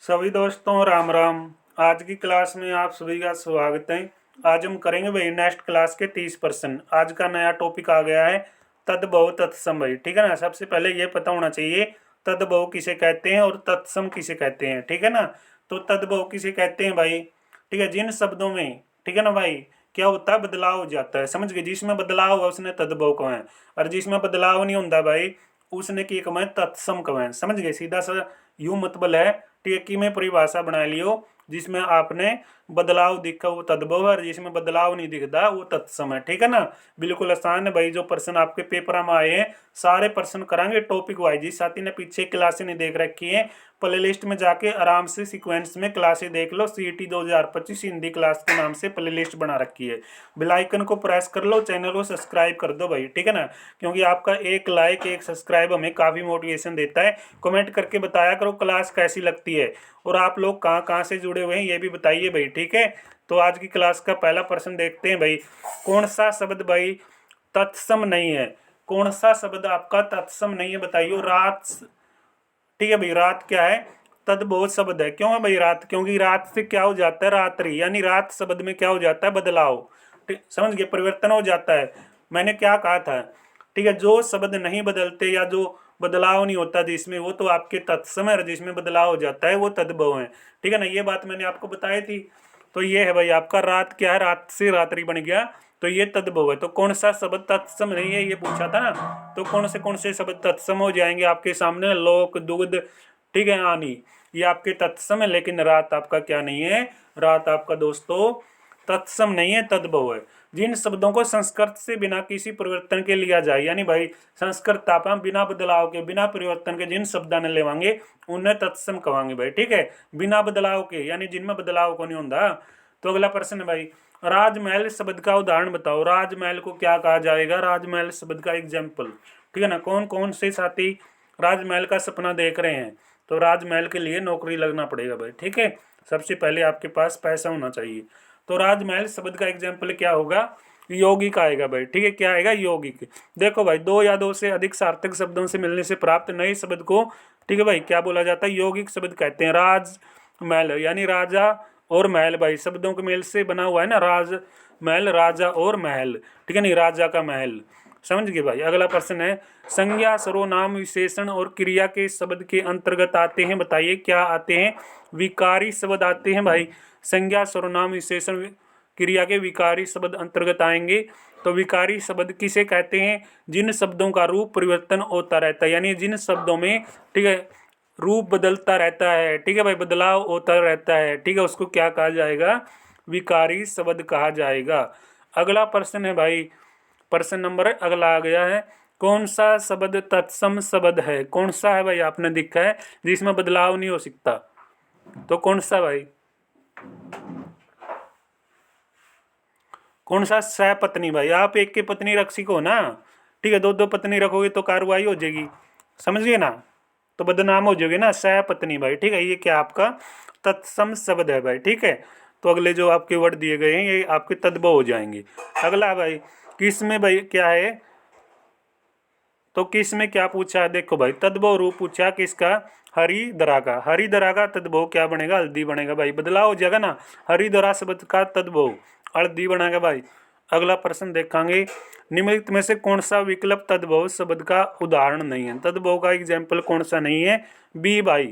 सभी दोस्तों राम राम। आज की क्लास में आप सभी का स्वागत है। आज हम करेंगे भाई नेक्स्ट क्लास के 30%। आज का नया टॉपिक आ गया है तद्भव तत्सम भाई। ठीक है ना। सबसे पहले ये पता होना चाहिए तद्भव किसे कहते हैं और तत्सम किसे कहते हैं। ठीक है ना। तो तद्भव किसे कहते हैं भाई। ठीक है, जिन शब्दों में, ठीक है ना भाई, क्या होता है, बदलाव हो जाता है। समझ गए, जिसमें बदलाव हुआ उसने तद्भव कहा है, और जिसमें बदलाव नहीं होता भाई उसने की कहा है तत्सम कहा है। समझ गए, सीधा सा यूं मतलब है। टेकी में परिभाषा बना लियो, जिसमें आपने बदलाव दिखा वो तद्भव है, और जिसमें बदलाव नहीं दिखता वो तत्सम है। ठीक है ना। बिल्कुल आसान है भाई। जो प्रश्न आपके पेपर में आए हैं सारे प्रश्न करांगे टॉपिक वाइज। जिस साथी ने पीछे क्लासें नहीं देख रखी है, प्ले लिस्ट में जाके आराम से सीक्वेंस में क्लासें देख लो। सीईटी 2025 हिंदी क्लास के नाम से प्ले लिस्ट बना रखी है। बेल आइकन को प्रेस कर लो, चैनल को सब्सक्राइब कर दो भाई। ठीक है ना। क्योंकि आपका एक लाइक एक सब्सक्राइब हमें काफ़ी मोटिवेशन देता है। कमेंट करके बताया करो क्लास कैसी लगती है, और आप लोग कहाँ कहाँ से जुड़े हुए हैं ये भी बताइए भाई। ठीक है। तो आज की क्लास का पहला प्रश्न देखते हैं भाई। कौन सा शब्द भाई तत्सम नहीं है। कौन सा शब्द आपका तत्सम नहीं है बताइए। रात। ठीक है भाई, रात क्या है, तद्भव शब्द है। क्यों है भाई रात, क्योंकि रात से क्या हो जाता है, रात्रि, यानी रात शब्द में क्या हो जाता है, बदलाव। ठीक, समझ गए, परिवर्तन हो जाता है। मैंने क्या कहा था। ठीक है, जो शब्द नहीं बदलते या जो बदलाव नहीं होता जिसमें, वो तो आपके तत्सम है, और जिसमें बदलाव हो जाता है वो तद्भव है। ठीक है ना, ये बात मैंने आपको बताई थी। तो ये है भाई आपका रात क्या है, रात से रात्रि बन गया, तो ये तद्भव है। तो कौन सा शब्द तत्सम नहीं है ये पूछा था ना। तो कौन से शब्द तत्सम हो जाएंगे आपके सामने, लोक, दुग्ध, ठीक है, आनी, ये आपके तत्सम है। लेकिन रात आपका क्या नहीं है, रात आपका दोस्तों तत्सम नहीं है, तद्भव है। जिन शब्दों को संस्कृत से बिना किसी परिवर्तन के लिया जाए, यानी भाई संस्कृत आप बिना बदलाव के बिना परिवर्तन के जिन शब्दां ने लेवांगे उन्हें तत्सम कहेंगे भाई। ठीक है, बिना बदलाव के, यानी जिनमें बदलाव को नहीं होता। तो अगला प्रश्न है भाई, राजमहल शब्द का उदाहरण बताओ। राजमहल को क्या कहा जाएगा, राजमहल शब्द का एग्जाम्पल। ठीक है ना। कौन कौन से साथी राजमहल का सपना देख रहे हैं। तो राजमहल के लिए नौकरी लगना पड़ेगा भाई। ठीक है, सबसे पहले आपके पास पैसा होना चाहिए। तो राजमहल शब्द का एग्जाम्पल क्या होगा, यौगिक आएगा भाई। ठीक है, क्या आएगा, यौगिक। देखो भाई, दो या दो से अधिक सार्थक शब्दों से मिलने से प्राप्त नए शब्द को, ठीक है भाई, क्या बोला जाता है, यौगिक शब्द कहते हैं। राजमहल यानी राजा और महल भाई, शब्दों के मेल से बना हुआ है ना, राज महल, राजा और महल। ठीक है, नहीं, राजा का महल। समझ गए भाई। अगला प्रश्न है, संज्ञा, सर्वनाम, विशेषण और क्रिया के शब्द के अंतर्गत आते हैं, बताइए क्या आते हैं, विकारी शब्द आते हैं भाई। संज्ञा, सर्वनाम, विशेषण, क्रिया के विकारी शब्द अंतर्गत आएंगे। तो विकारी शब्द किसे कहते हैं, जिन शब्दों का रूप परिवर्तन होता रहता है, यानी जिन शब्दों में, ठीक है, रूप बदलता रहता है। ठीक है भाई, बदलाव होता रहता है। ठीक है, उसको क्या कहा जाएगा, विकारी शब्द कहा जाएगा। अगला प्रश्न है भाई, प्रश्न नंबर अगला आ गया है, कौन सा शब्द तत्सम शब्द है। कौन सा है भाई, आपने देखा है जिसमें बदलाव नहीं हो सकता। तो कौन सा भाई, कौन सा, सपत्नी भाई। आप एक की पत्नी रख सको ना। ठीक है, दो दो पत्नी रखोगे तो कार्रवाई हो जाएगी, समझिए ना, तो बदनाम हो जाओगे ना, सपत्नी भाई। ठीक है, ये क्या आपका तत्सम शब्द है भाई। ठीक है, तो अगले जो आपके वर्ड दिए गए हैं ये आपके तद्भव हो जाएंगे। अगला भाई, किस में भाई क्या है, तो किस में क्या पूछा है, देखो भाई, तद्भव रूप पूछा किसका, हरिदरा का। हरिदरा का तद्भव क्या बनेगा, हल्दी बनेगा भाई। बदलाव हो जाएगा ना, हरिदरा शब्द का तद्भव हल्दी बनेगा भाई। अगला प्रश्न देखेंगे, निम्नलिखित में से कौन सा विकल्प तद्भव शब्द का उदाहरण नहीं है। तद्भव का एग्जाम्पल कौन सा नहीं है, बी भाई।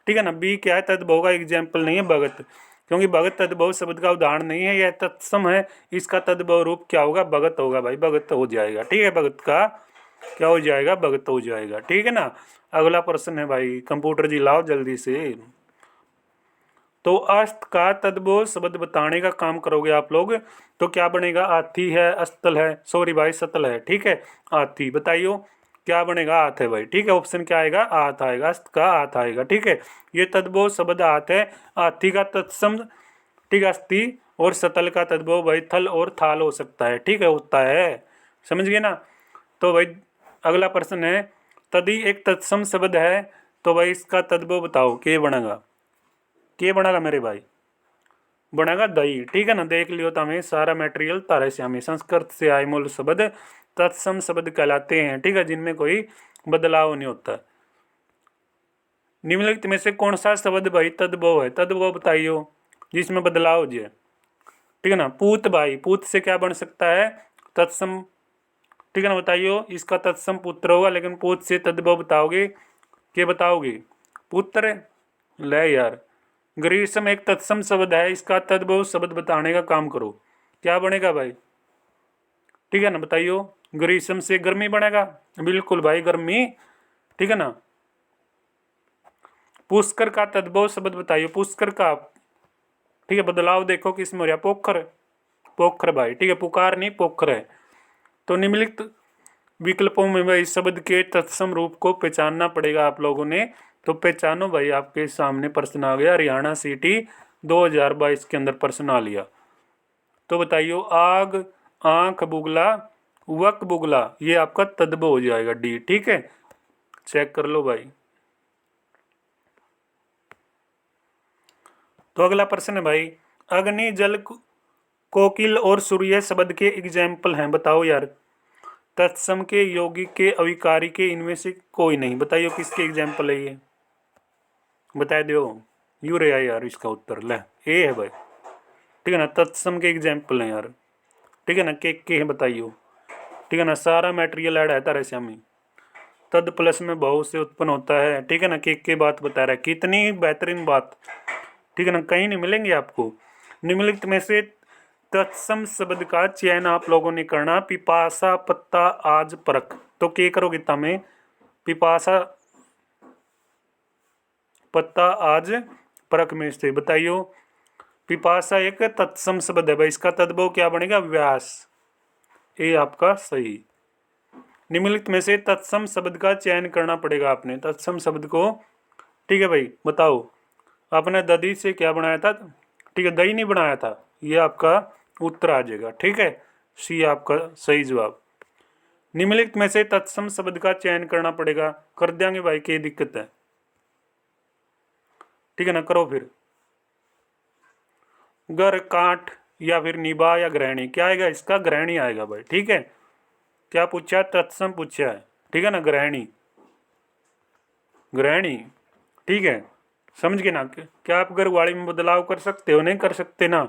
ठीक है ना, बी क्या है, तद्भव का एग्जाम्पल नहीं है, भगत। क्योंकि भगत तद्भव शब्द का उदाहरण नहीं है, यह तत्सम है। इसका तद्भव रूप क्या होगा, भगत होगा भाई, भगत हो जाएगा। ठीक है, भगत का क्या हो जाएगा, भगत हो जाएगा। ठीक है ना। अगला प्रश्न है भाई, कंप्यूटर जी लाओ जल्दी से। तो अस्त का तद्भव शब्द बताने का काम करोगे आप लोग, तो क्या बनेगा, आथी है, अस्तल है, सॉरी भाई सतल है। ठीक है, आथी बताइयो क्या बनेगा, आथ है भाई। ठीक है, ऑप्शन क्या आएगा, आथ आएगा, अस्त का आथ आएगा। ठीक है, ये तद्भव शब्द आथ है। आथी का तत्सम, ठीक है, अस्थि, और सतल का तद्भव भाई थल और थाल हो सकता है। ठीक है, होता है, समझ गए ना। तो भाई अगला प्रश्न है, तदी एक तत्सम शब्द है, तो भाई इसका तद्भव बताओ, के बनेगा, के बनेगा मेरे भाई, बनेगा दही। ठीक है ना, देख लियो तो हमें सारा मटेरियल तारे से, हमें संस्कृत से आए मूल शब्द तत्सम शब्द कहलाते हैं। ठीक है, जिनमें कोई बदलाव नहीं होता। निम्नलिखित में से कौन सा शब्द भाई तद्भव है? तद्भव बताइयो जिसमें बदलाव हो जाए, ठीक है ना। पूत भाई, पूत से क्या बन सकता है? तत्सम, ठीक है ना। बताइयो इसका तत्सम पुत्र होगा, लेकिन पूत से तद्भव बताओगे, क्या बताओगे? पुत्र। ले यार, ग्रीष्म एक तत्सम शब्द है, इसका तद्भव शब्द बताने का काम करो, क्या बनेगा भाई? ठीक है ना, बताइयो। ग्रीष्म से गर्मी बनेगा, बिल्कुल भाई गर्मी, ठीक है ना। पुष्कर का तद्भव शब्द बताइए, पुष्कर का, ठीक है। बदलाव देखो किसमें हो रहा? पोखर, पोखर भाई, ठीक है। पुकार नहीं, पोखर है। तो निम्नलिखित विकल्पों में भाई शब्द के तत्सम रूप को पहचानना पड़ेगा आप लोगों ने। तो पहचानो भाई, आपके सामने प्रश्न आ गया, हरियाणा सिटी 2022 के अंदर प्रश्न आ लिया। तो बताइयो, आग, आंख, बुगला, वक बुगला, ये आपका तद्भव हो जाएगा डी, ठीक है। चेक कर लो भाई। तो अगला प्रश्न है भाई, अग्नि, जल, कोकिल और सूर्य शब्द के एग्जाम्पल हैं, बताओ यार। तत्सम के, यौगिक के, अविकारी के, इनमें से कोई नहीं। बताइए किसके एग्जाम्पल है ये, बता दो। यू रे यार, इसका उत्तर ले ए है भाई, ठीक है ना। तत्सम के एग्जाम्पल हैं यार, ठीक है ना। के है बताइयो, ठीक है ना। सारा मटेरियल ऐड है तारे श्यामी, तद प्लस में बहुत से उत्पन्न होता है, ठीक है ना। के बात बता रहा है, कितनी बेहतरीन बात, ठीक है ना, कहीं नहीं मिलेंगे आपको। निम्नलिखित में से तत्सम शब्द का चयन आप लोगों ने करना। पिपासा, पत्ता, आज, परख। तो क्या करोगे तमें? पिपासा, पत्ता, आज, परख में से बताइयो। पिपासा एक तत्सम शब्द है भाई, इसका तद्भव क्या बनेगा? व्यास, ये आपका सही। निम्नलिखित में से तत्सम शब्द का चयन करना पड़ेगा आपने, तत्सम शब्द को, ठीक है भाई। बताओ, आपने दधी से क्या बनाया था? ठीक है, दही नहीं बनाया था, ये आपका उत्तर आ जाएगा, ठीक है। सी आपका सही जवाब। निम्नलिखित में से तत्सम शब्द का चयन करना पड़ेगा, कर देंगे भाई, क्या दिक्कत है, ठीक है ना। करो फिर। गर, काट, या फिर निभा, या ग्रहणी, क्या आएगा इसका? ग्रहणी आएगा भाई, ठीक है। क्या पूछा? तत्सम पूछा है, ठीक है ना। ग्रहणी, ग्रहणी, ठीक है। समझ गए ना? क्या आप घरवाड़ी में बदलाव कर सकते हो? नहीं कर सकते ना,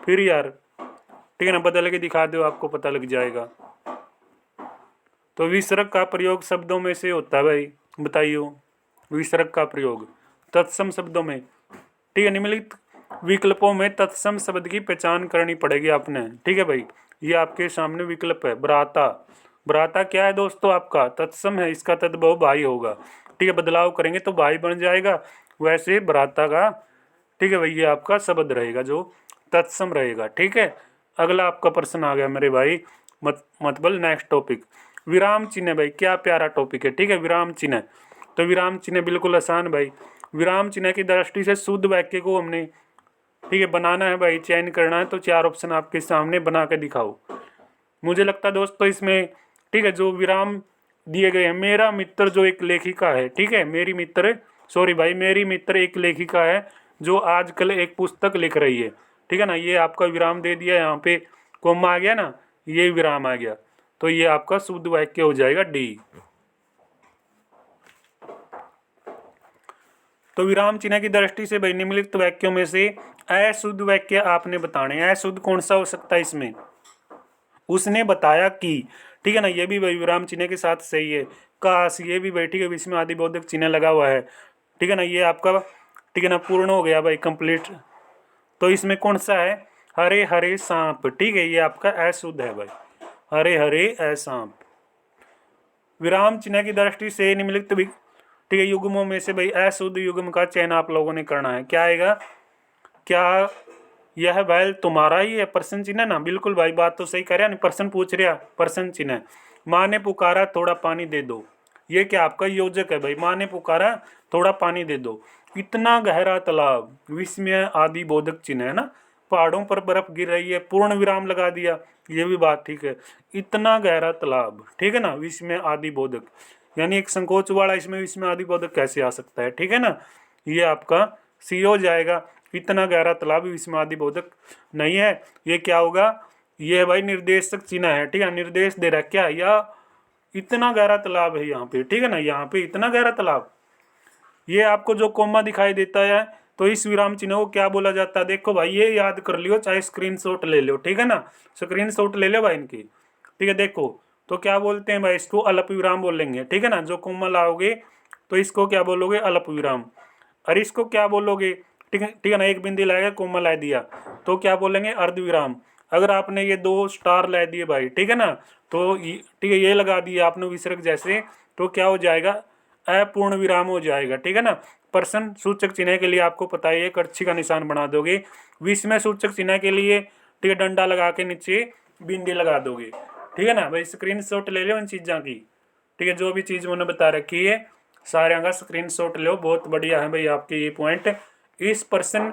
फिर यार, ठीक है ना, बदल के दिखा दो, आपको पता लग जाएगा। तो विसर्ग का प्रयोग शब्दों में से होता है भाई, बताइयो। विसर्ग का प्रयोग तत्सम शब्दों में, ठीक है। निम्नलिखित विकल्पों में तत्सम शब्द की पहचान करनी पड़ेगी आपने, ठीक है भाई। ये आपके सामने विकल्प है। भ्राता, भ्राता क्या है दोस्तों? आपका तत्सम है, इसका तद्भव भाई होगा, ठीक है। बदलाव करेंगे तो भाई बन जाएगा, वैसे भ्राता का, ठीक है भाई, ये आपका शब्द रहेगा जो तत्सम रहेगा, ठीक है। अगला आपका प्रश्न आ गया मेरे भाई, मतलब नेक्स्ट टॉपिक, विराम चिन्ह भाई। क्या प्यारा टॉपिक है, ठीक है, विराम चिन्ह। तो विराम चिन्ह बिल्कुल आसान भाई। विराम चिन्ह की दृष्टि से शुद्ध वाक्य को हमने, ठीक है, बनाना है भाई, चयन करना है। तो 4 ऑप्शन आपके सामने बना के दिखाओ। मुझे लगता है दोस्तों इसमें, ठीक है, जो विराम दिए गए हैं, मेरा मित्र जो एक लेखिका है, ठीक है, मेरी मित्र, सॉरी भाई, मेरी मित्र एक लेखिका है जो आजकल एक पुस्तक लिख रही है, ठीक है ना। ये आपका विराम दे दिया, यहाँ पे कोमा आ गया ना, ये विराम आ गया, तो ये आपका शुद्ध वाक्य हो जाएगा डी। तो विराम चिन्ह की दृष्टि से भाई निम्नलिखित वाक्यों में से अशुद्ध वाक्य आपने बताने। अशुद्ध कौन सा हो सकता है इसमें? उसने बताया कि, ठीक है ना, ये भी भाई विराम चिन्ह के साथ सही है। काश, ये भी भाई, ठीक है, इसमें आदिबोधक चिन्ह लगा हुआ है, ठीक है ना, ये आपका, ठीक है ना, पूर्ण हो गया भाई, कंप्लीट। तो इसमें कौन सा है? हरे हरे सांप, ठीक है, ये आपका अशुद्ध है भाई, हरे हरे सांप। विराम चिन्ह की दृष्टि से निम्नलिखित, ठीक है, युग्मों में से भाई अशुद्ध युग्म का चयन आप लोगों ने करना है। क्या आएगा? क्या यह बैल तुम्हारा ही है? प्रश्न चिन्ह ना, बिल्कुल भाई, बात तो सही कर रहा है, प्रश्न पूछ रहा, प्रश्न चिन्ह। माँ ने पुकारा थोड़ा पानी दे दो, ये क्या आपका योजक है भाई। माँ ने पुकारा थोड़ा पानी दे दो। इतना गहरा तालाब, विस्मय आदि बोधक चिन्ह है ना। पहाड़ों पर बर्फ गिर रही है, पूर्ण विराम लगा दिया, ये भी बात ठीक है। इतना गहरा तालाब, ठीक है ना, विस्मय आदि बोधक, यानी एक संकोच वाला, इसमें विस्मय आदि बोधक कैसे आ सकता है, ठीक है ना। ये आपका सी हो जाएगा। इतना गहरा तालाब विस्मय आदि बोधक नहीं है, ये क्या होगा? ये भाई निर्देशक चिन्ह है, ठीक है, निर्देश दे रहा है क्या, या इतना गहरा तालाब है यहाँ पे, ठीक है ना, यहाँ पे इतना गहरा तालाब, ये आपको जो कोमा दिखाई देता है तो इस विराम चिन्ह को क्या बोला जाता है, देखो भाई ये याद कर लियो, चाहे स्क्रीनशॉट ले लो, ठीक है ना, स्क्रीनशॉट ले लो भाई इनकी, ठीक है। देखो तो क्या बोलते हैं भाई, इसको अल्प विराम बोलेंगे, ठीक है ना। जो कोमा लाओगे तो इसको क्या बोलोगे, अल्प विराम। और इसको क्या बोलोगे, ठीक है ना, एक बिंदी लाएगा कोमा ला दिया तो क्या बोलेंगे, अर्ध विराम। अगर आपने ये 2 स्टार ला दिए भाई, ठीक है ना, तो ठीक है ये लगा दिया आपने विसर्ग जैसे, तो क्या हो जाएगा, अपूर्ण विराम हो जाएगा, ठीक है ना। प्रश्न सूचक चिन्ह के लिए आपको पता है एक अच्छी का निशान बना दोगे, विस्मय सूचक चिन्ह के लिए ठीक है डंडा लगा के नीचे बिंदी लगा दोगे, ठीक है ना भाई। स्क्रीनशॉट ले लो इन चीज़ों की, ठीक है, जो भी चीज़ मैंने बता रखी है सारे का स्क्रीनशॉट लो, बहुत बढ़िया है भाई आपके ये पॉइंट। इस प्रश्न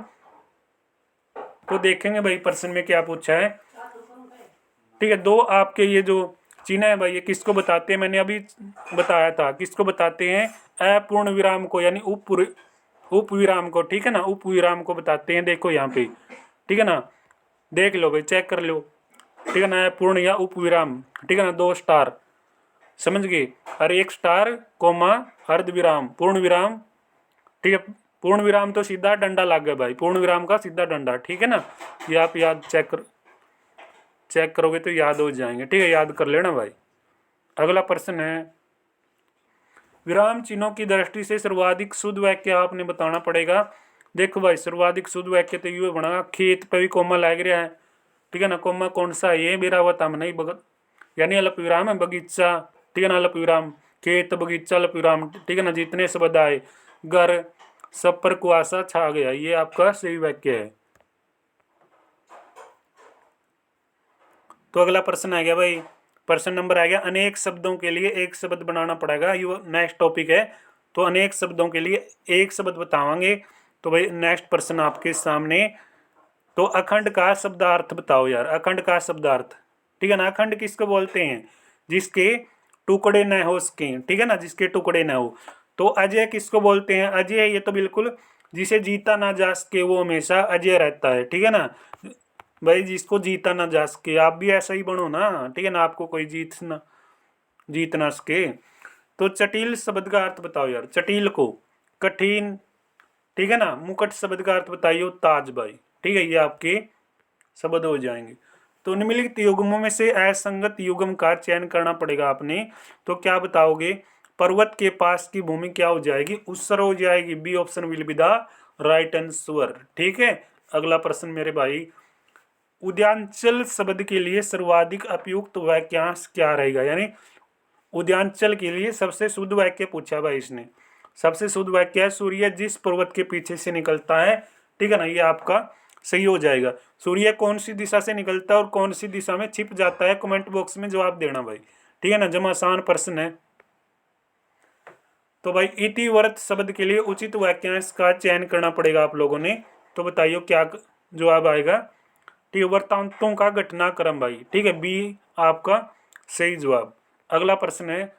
को देखेंगे भाई, प्रश्न में क्या पूछा है, ठीक है। 2 आपके ये जो चिन्ह है भाई ये किसको बताते हैं, मैंने अभी बताया था, किसको बताते हैं, अपूर्ण विराम को, यानी उप विराम को, ठीक है ना, उप विराम को बताते हैं। देखो यहाँ पे, ठीक है ना, देख लो भाई, चेक कर लो, ठीक है ना, पूर्ण या उप विराम, ठीक है ना, 2 स्टार, समझ गए, और 1 स्टार कोमा अर्ध विराम, पूर्ण विराम, ठीक है। पूर्ण विराम तो सीधा डंडा लग गया भाई, पूर्ण विराम का सीधा डंडा, ठीक है ना। ये आप याद चेक करोगे तो याद हो जाएंगे, ठीक है, याद कर लेना भाई। अगला प्रश्न है, विराम चिन्हों की दृष्टि से सर्वाधिक शुद्ध वाक्य आपने बताना पड़ेगा। देखो भाई सर्वाधिक शुद्ध वाक्य तो ये बना, खेत पे भी कोमा लग रहा है, ठीक है ना, कोमा कौन सा है, ये मेरा हुआ तम नहीं भगत, यानी अल्प विराम है, बगीचा, ठीक है ना, अल्प विराम, खेत बगीचा अल्प विराम, ठीक है ना। जितने शब्द आए, घर, सब पर कुआसा छा गया, ये आपका सही वाक्य है। तो अगला प्रश्न आ गया भाई, प्रश्न नंबर आ गया, अनेक शब्दों के लिए एक शब्द बनाना पड़ेगा, ये नेक्स्ट टॉपिक है। तो अनेक शब्दों के लिए एक शब्द बतावांगे। तो भाई नेक्स्ट प्रश्न आपके सामने, तो अखंड का शब्दार्थ बताओ यार, अखंड का शब्दार्थ, ठीक है ना। अखंड किसको बोलते हैं, जिसके टुकड़े न हो उसके, ठीक है ना, जिसके टुकड़े न हो। तो अजय किसको बोलते हैं, अजय ये तो बिल्कुल जिसे जीता ना जा सके वो हमेशा अजय रहता है, ठीक है ना भाई, जिसको जीता ना जा सके, आप भी ऐसा ही बनो ना, ठीक है ना, आपको कोई जीत ना सके। तो जटिल शब्द का अर्थ बताओ यार, जटिल को कठिन, ठीक है ना। मुकुट शब्द का अर्थ बताइए ताज भाई, ठीक है, ये आपके शब्द हो जाएंगे। तो निम्नलिखित युग्मों में से असंगत युग्म का चयन करना पड़ेगा आपने। तो क्या बताओगे, पर्वत के पास की भूमि क्या हो जाएगी, उत्सर हो जाएगी, B option will be the right answer, ठीक है। अगला प्रश्न मेरे भाई, उद्यांचल शब्द के लिए सर्वाधिक उपयुक्त वाक्यांश क्या रहेगा, यानी उद्यांचल के लिए सबसे शुद्ध वाक्य पूछा भाई इसने। सबसे शुद्ध वाक्य है, सूर्य जिस पर्वत के पीछे से निकलता है, ठीक है ना, ये आपका सही हो जाएगा। सूर्य कौन सी दिशा से निकलता है और कौन सी दिशा में छिप जाता है, कमेंट बॉक्स में जवाब देना भाई, ठीक है ना, जमा आसान प्रश्न है। तो भाई इतिवर्त शब्द के लिए उचित वाक्यांश का चयन करना पड़ेगा आप लोगों ने। तो बताइए क्या जवाब आएगा, ठीक है, वृत्तांतों का घटनाक्रम भाई, ठीक है, बी आपका सही जवाब। अगला प्रश्न है,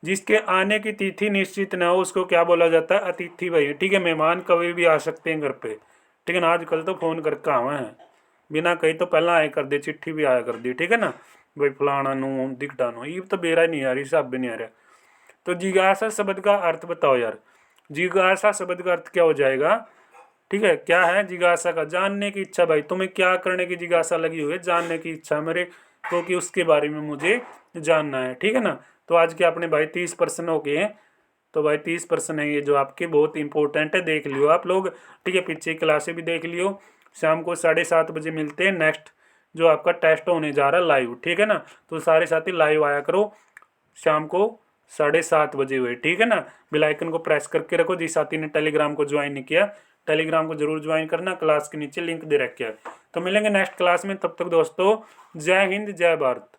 जिसके आने की तिथि निश्चित न हो उसको क्या बोला जाता है, अतिथि भाई, ठीक है। मेहमान कभी भी आ सकते हैं घर पे, ठीक है ना, आजकल तो फोन करके आवा है, बिना कही तो पहला आए कर दे, चिट्ठी भी आया कर दी, ठीक है ना भाई, फलाना नू दिखटा नो, ये तो बेरा नहीं आ रही, हिसाब भी नहीं आ रहा। तो जिज्ञासा शब्द का अर्थ बताओ यार, जिज्ञासा शब्द का अर्थ क्या हो जाएगा, ठीक है, क्या है जिज्ञासा का, जानने की इच्छा भाई, तुम्हें क्या करने की जिज्ञासा लगी हुई है, जानने की इच्छा मेरे को कि उसके बारे में मुझे जानना है, ठीक है ना। तो आज के अपने भाई 30 प्रश्न हो गए हैं। तो भाई 30 प्रश्न है ये जो आपके बहुत इंपॉर्टेंट है, देख लियो आप लोग, ठीक है, पीछे क्लासें भी देख लियो। शाम को 7:30 बजे मिलते हैं, नेक्स्ट जो आपका टेस्ट होने जा रहा है लाइव, ठीक है ना। तो सारे साथी लाइव आया करो शाम को 7:30 बजे हुए, ठीक है ना। बेल आइकन को प्रेस करके रखो, जिस साथी ने टेलीग्राम को ज्वाइन नहीं किया टेलीग्राम को जरूर ज्वाइन करना, क्लास के नीचे लिंक दे रखा है। तो मिलेंगे नेक्स्ट क्लास में, तब तक दोस्तों जय हिंद जय भारत।